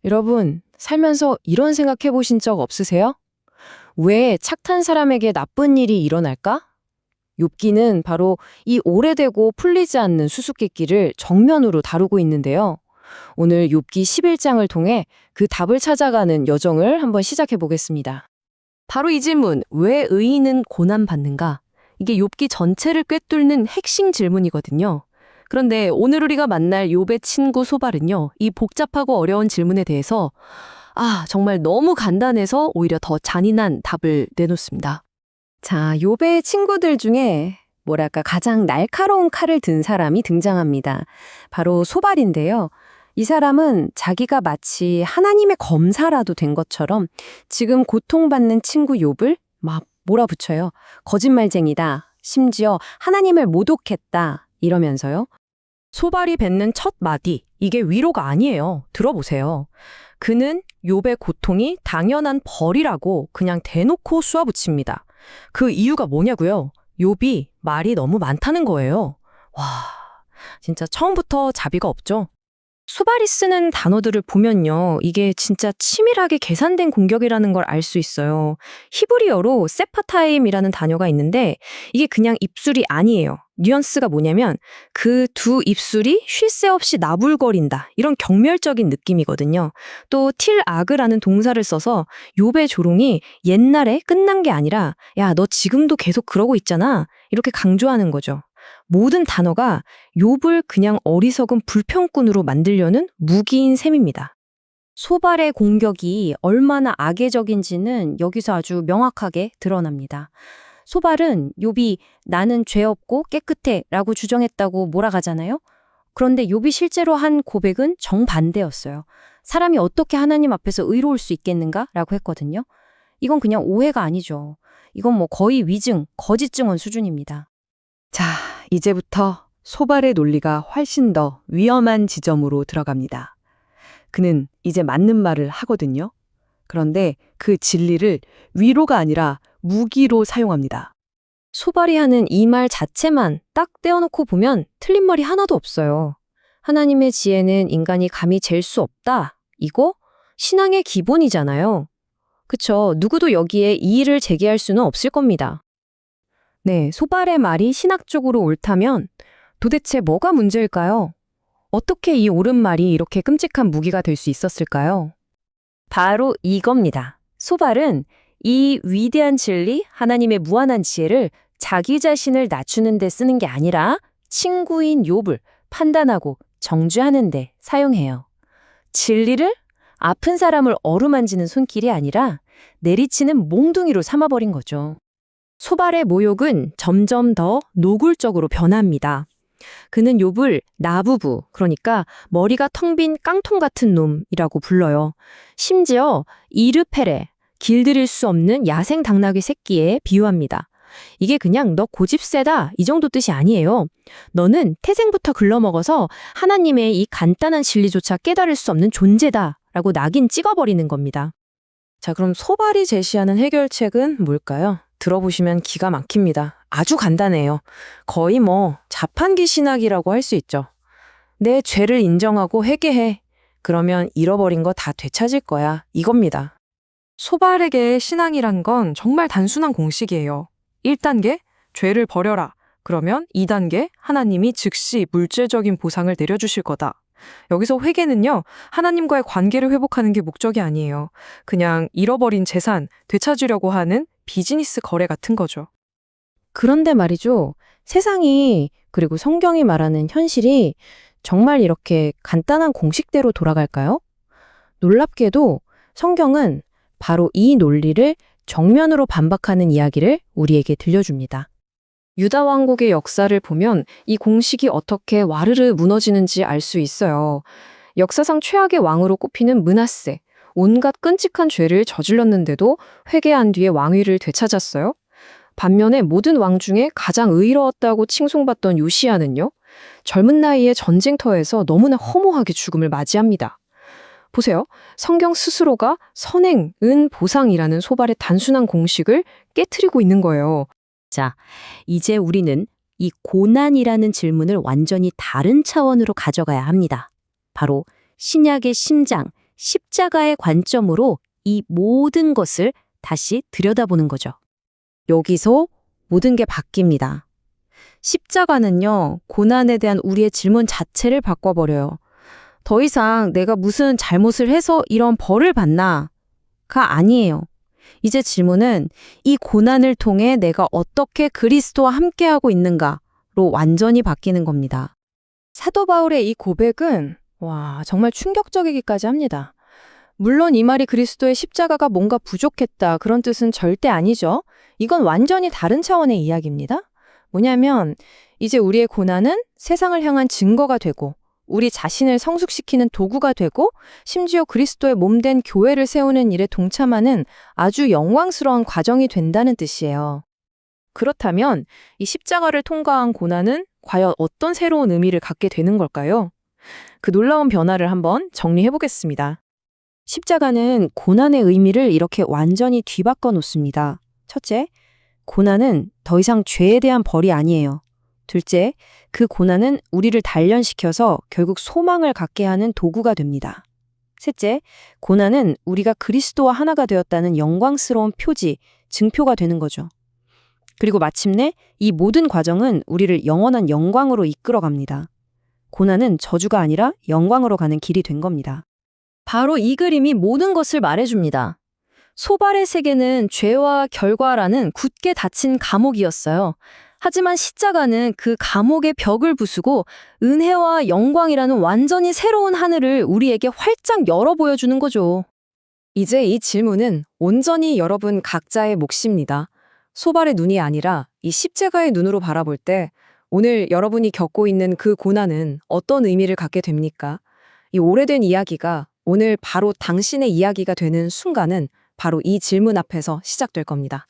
여러분, 살면서 이런 생각해 보신 적 없으세요? 왜 착한 사람에게 나쁜 일이 일어날까? 욥기는 바로 이 오래되고 풀리지 않는 수수께끼를 정면으로 다루고 있는데요. 오늘 욥기 11장을 통해 그 답을 찾아가는 여정을 한번 시작해 보겠습니다. 바로 이 질문, 왜 의인은 고난받는가? 이게 욥기 전체를 꿰뚫는 핵심 질문이거든요. 그런데 오늘 우리가 만날 욥의 친구 소발은요, 이 복잡하고 어려운 질문에 대해서 정말 너무 간단해서 오히려 더 잔인한 답을 내놓습니다. 자, 욥의 친구들 중에 가장 날카로운 칼을 든 사람이 등장합니다. 바로 소발인데요. 이 사람은 자기가 마치 하나님의 검사라도 된 것처럼 지금 고통받는 친구 욥을 막 몰아붙여요. 거짓말쟁이다. 심지어 하나님을 모독했다. 이러면서요. 소발이 뱉는 첫 마디, 이게 위로가 아니에요. 들어보세요. 그는 욥의 고통이 당연한 벌이라고 그냥 대놓고 쏘아붙입니다. 그 이유가 뭐냐고요? 욥이 말이 너무 많다는 거예요. 와, 진짜 처음부터 자비가 없죠? 소발이 쓰는 단어들을 보면요. 이게 진짜 치밀하게 계산된 공격이라는 걸 알 수 있어요. 히브리어로 세파타임이라는 단어가 있는데 이게 그냥 입술이 아니에요. 뉘앙스가 뭐냐면 그 두 입술이 쉴 새 없이 나불거린다. 이런 경멸적인 느낌이거든요. 또 틸아그라는 동사를 써서 욥의 조롱이 옛날에 끝난 게 아니라 야, 너 지금도 계속 그러고 있잖아. 이렇게 강조하는 거죠. 모든 단어가 욥을 그냥 어리석은 불평꾼으로 만들려는 무기인 셈입니다. 소발의 공격이 얼마나 악의적인지는 여기서 아주 명확하게 드러납니다. 소발은 욥이 나는 죄 없고 깨끗해 라고 주장했다고 몰아가잖아요. 그런데 욥이 실제로 한 고백은 정반대였어요. 사람이 어떻게 하나님 앞에서 의로울 수 있겠는가? 라고 했거든요. 이건 그냥 오해가 아니죠. 이건 거의 위증, 거짓 증언 수준입니다. 자, 이제부터 소발의 논리가 훨씬 더 위험한 지점으로 들어갑니다. 그는 이제 맞는 말을 하거든요. 그런데 그 진리를 위로가 아니라 무기로 사용합니다. 소발이 하는 이 말 자체만 딱 떼어놓고 보면 틀린 말이 하나도 없어요. 하나님의 지혜는 인간이 감히 잴 수 없다. 이거 신앙의 기본이잖아요. 그쵸? 누구도 여기에 이의를 제기할 수는 없을 겁니다. 네, 소발의 말이 신학적으로 옳다면 도대체 뭐가 문제일까요? 어떻게 이 옳은 말이 이렇게 끔찍한 무기가 될 수 있었을까요? 바로 이겁니다. 소발은 이 위대한 진리, 하나님의 무한한 지혜를 자기 자신을 낮추는 데 쓰는 게 아니라 친구인 욥을 판단하고 정죄하는 데 사용해요. 진리를 아픈 사람을 어루만지는 손길이 아니라 내리치는 몽둥이로 삼아버린 거죠. 소발의 모욕은 점점 더 노골적으로 변합니다. 그는 욥을 나부부, 그러니까 머리가 텅 빈 깡통 같은 놈이라고 불러요. 심지어 이르페레, 길들일 수 없는 야생 당나귀 새끼에 비유합니다. 이게 그냥 너 고집 세다 이 정도 뜻이 아니에요. 너는 태생부터 글러먹어서 하나님의 이 간단한 진리조차 깨달을 수 없는 존재다 라고 낙인 찍어버리는 겁니다. 자, 그럼 소발이 제시하는 해결책은 뭘까요? 들어보시면 기가 막힙니다. 아주 간단해요. 거의 자판기 신학이라고 할 수 있죠. 내 죄를 인정하고 회개해. 그러면 잃어버린 거 다 되찾을 거야. 이겁니다. 소발에게 신앙이란 건 정말 단순한 공식이에요. 1단계, 죄를 버려라. 그러면 2단계, 하나님이 즉시 물질적인 보상을 내려주실 거다. 여기서 회개는요, 하나님과의 관계를 회복하는 게 목적이 아니에요. 그냥 잃어버린 재산, 되찾으려고 하는 비즈니스 거래 같은 거죠. 그런데 말이죠. 세상이 그리고 성경이 말하는 현실이 정말 이렇게 간단한 공식대로 돌아갈까요? 놀랍게도 성경은 바로 이 논리를 정면으로 반박하는 이야기를 우리에게 들려줍니다. 유다 왕국의 역사를 보면 이 공식이 어떻게 와르르 무너지는지 알 수 있어요. 역사상 최악의 왕으로 꼽히는 므낫세, 온갖 끔찍한 죄를 저질렀는데도 회개한 뒤에 왕위를 되찾았어요. 반면에 모든 왕 중에 가장 의로웠다고 칭송받던 요시야는요, 젊은 나이에 전쟁터에서 너무나 허무하게 죽음을 맞이합니다. 보세요. 성경 스스로가 선행, 은, 보상이라는 소발의 단순한 공식을 깨트리고 있는 거예요. 자, 이제 우리는 이 고난이라는 질문을 완전히 다른 차원으로 가져가야 합니다. 바로 신약의 심장, 십자가의 관점으로 이 모든 것을 다시 들여다보는 거죠. 여기서 모든 게 바뀝니다. 십자가는요, 고난에 대한 우리의 질문 자체를 바꿔버려요. 더 이상 내가 무슨 잘못을 해서 이런 벌을 받나가 아니에요. 이제 질문은 이 고난을 통해 내가 어떻게 그리스도와 함께하고 있는가로 완전히 바뀌는 겁니다. 사도 바울의 이 고백은 정말 충격적이기까지 합니다. 물론 이 말이 그리스도의 십자가가 뭔가 부족했다 그런 뜻은 절대 아니죠. 이건 완전히 다른 차원의 이야기입니다. 뭐냐면 이제 우리의 고난은 세상을 향한 증거가 되고 우리 자신을 성숙시키는 도구가 되고 심지어 그리스도의 몸된 교회를 세우는 일에 동참하는 아주 영광스러운 과정이 된다는 뜻이에요. 그렇다면 이 십자가를 통과한 고난은 과연 어떤 새로운 의미를 갖게 되는 걸까요? 그 놀라운 변화를 한번 정리해 보겠습니다. 십자가는 고난의 의미를 이렇게 완전히 뒤바꿔 놓습니다. 첫째, 고난은 더 이상 죄에 대한 벌이 아니에요. 둘째, 그 고난은 우리를 단련시켜서 결국 소망을 갖게 하는 도구가 됩니다. 셋째, 고난은 우리가 그리스도와 하나가 되었다는 영광스러운 표지, 증표가 되는 거죠. 그리고 마침내 이 모든 과정은 우리를 영원한 영광으로 이끌어갑니다. 고난은 저주가 아니라 영광으로 가는 길이 된 겁니다. 바로 이 그림이 모든 것을 말해줍니다. 소발의 세계는 죄와 결과라는 굳게 닫힌 감옥이었어요. 하지만 십자가는 그 감옥의 벽을 부수고 은혜와 영광이라는 완전히 새로운 하늘을 우리에게 활짝 열어 보여주는 거죠. 이제 이 질문은 온전히 여러분 각자의 몫입니다. 소발의 눈이 아니라 이 십자가의 눈으로 바라볼 때 오늘 여러분이 겪고 있는 그 고난은 어떤 의미를 갖게 됩니까? 이 오래된 이야기가 오늘 바로 당신의 이야기가 되는 순간은 바로 이 질문 앞에서 시작될 겁니다.